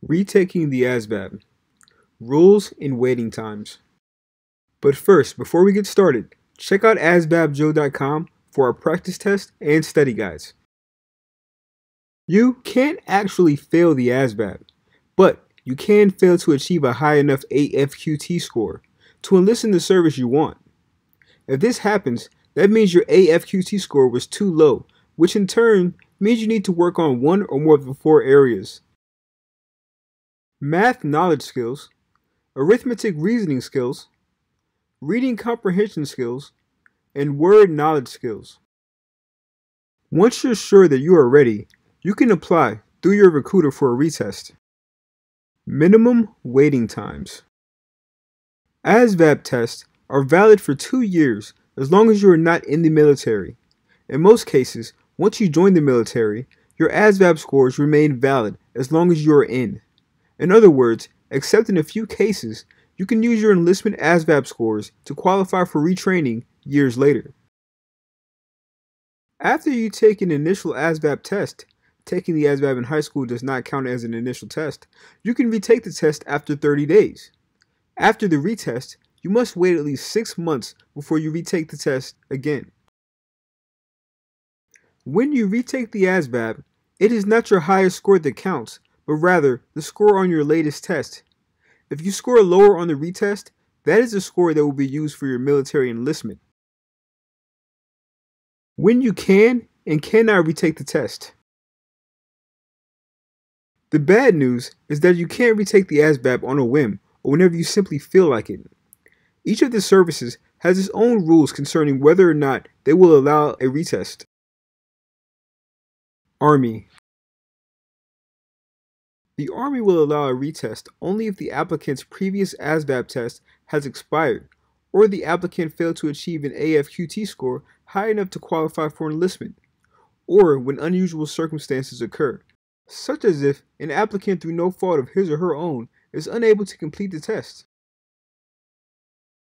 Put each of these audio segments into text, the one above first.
Retaking the ASVAB. Rules and waiting times. But first, before we get started, check out asvabjoe.com for our practice test and study guides. You can't actually fail the ASVAB, but you can fail to achieve a high enough AFQT score to enlist in the service you want. If this happens, that means your AFQT score was too low, which in turn means you need to work on one or more of the four areas: math knowledge skills, arithmetic reasoning skills, reading comprehension skills, and word knowledge skills. Once you're sure that you are ready, you can apply through your recruiter for a retest. Minimum waiting times. ASVAB tests are valid for 2 years as long as you are not in the military. In most cases, once you join the military, your ASVAB scores remain valid as long as you are in. In other words, except in a few cases, you can use your enlistment ASVAB scores to qualify for retraining years later. After you take an initial ASVAB test, taking the ASVAB in high school does not count as an initial test, you can retake the test after 30 days. After the retest, you must wait at least 6 months before you retake the test again. When you retake the ASVAB, it is not your highest score that counts, but rather the score on your latest test. If you score lower on the retest, that is the score that will be used for your military enlistment. When you can and cannot retake the test. The bad news is that you can't retake the ASVAB on a whim or whenever you simply feel like it. Each of the services has its own rules concerning whether or not they will allow a retest. Army. The Army will allow a retest only if the applicant's previous ASVAB test has expired or the applicant failed to achieve an AFQT score high enough to qualify for enlistment, or when unusual circumstances occur, such as if an applicant through no fault of his or her own is unable to complete the test.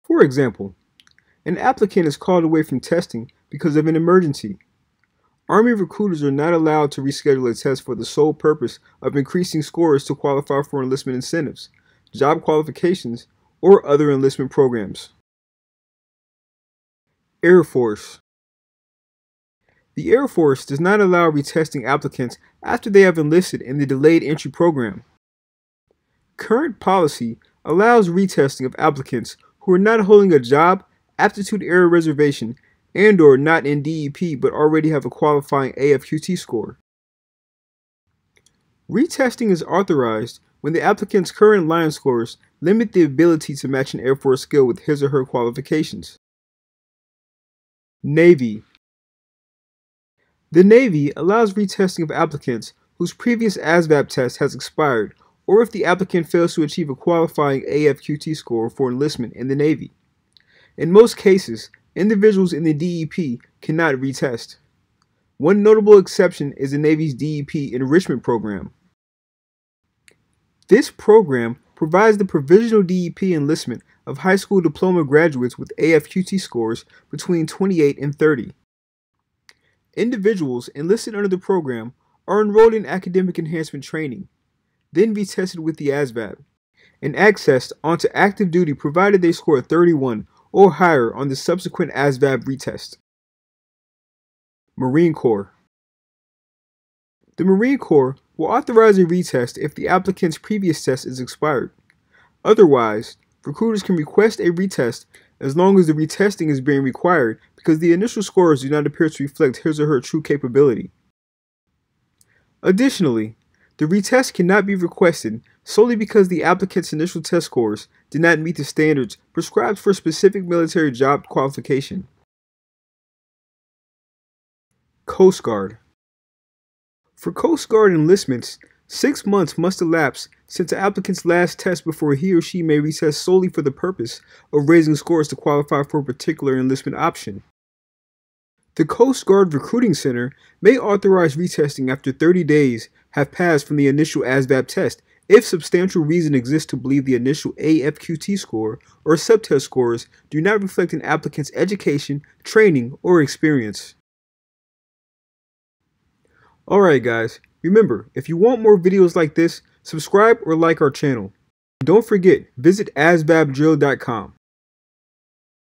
For example, an applicant is called away from testing because of an emergency. Army recruiters are not allowed to reschedule a test for the sole purpose of increasing scores to qualify for enlistment incentives, job qualifications, or other enlistment programs. Air Force. The Air Force does not allow retesting applicants after they have enlisted in the delayed entry program. Current policy allows retesting of applicants who are not holding a job, aptitude area reservation, and/or not in DEP but already have a qualifying AFQT score. Retesting is authorized when the applicant's current line scores limit the ability to match an Air Force skill with his or her qualifications. Navy. The Navy allows retesting of applicants whose previous ASVAB test has expired or if the applicant fails to achieve a qualifying AFQT score for enlistment in the Navy. In most cases, individuals in the DEP cannot retest. One notable exception is the Navy's DEP enrichment program. This program provides the provisional DEP enlistment of high school diploma graduates with AFQT scores between 28 and 30. Individuals enlisted under the program are enrolled in academic enhancement training, then retested with the ASVAB, and accessed onto active duty provided they score 31 or higher on the subsequent ASVAB retest. Marine Corps. The Marine Corps will authorize a retest if the applicant's previous test is expired. Otherwise, recruiters can request a retest as long as the retesting is being required because the initial scores do not appear to reflect his or her true capability. Additionally, the retest cannot be requested solely because the applicant's initial test scores did not meet the standards prescribed for a specific military job qualification. Coast Guard. For Coast Guard enlistments, 6 months must elapse since the applicant's last test before he or she may retest solely for the purpose of raising scores to qualify for a particular enlistment option. The Coast Guard Recruiting Center may authorize retesting after 30 days have passed from the initial ASVAB test if substantial reason exists to believe the initial AFQT score or subtest scores do not reflect an applicant's education, training, or experience. Alright guys, remember, if you want more videos like this, Subscribe or like our channel. Don't forget, visit ASVABdrill.com.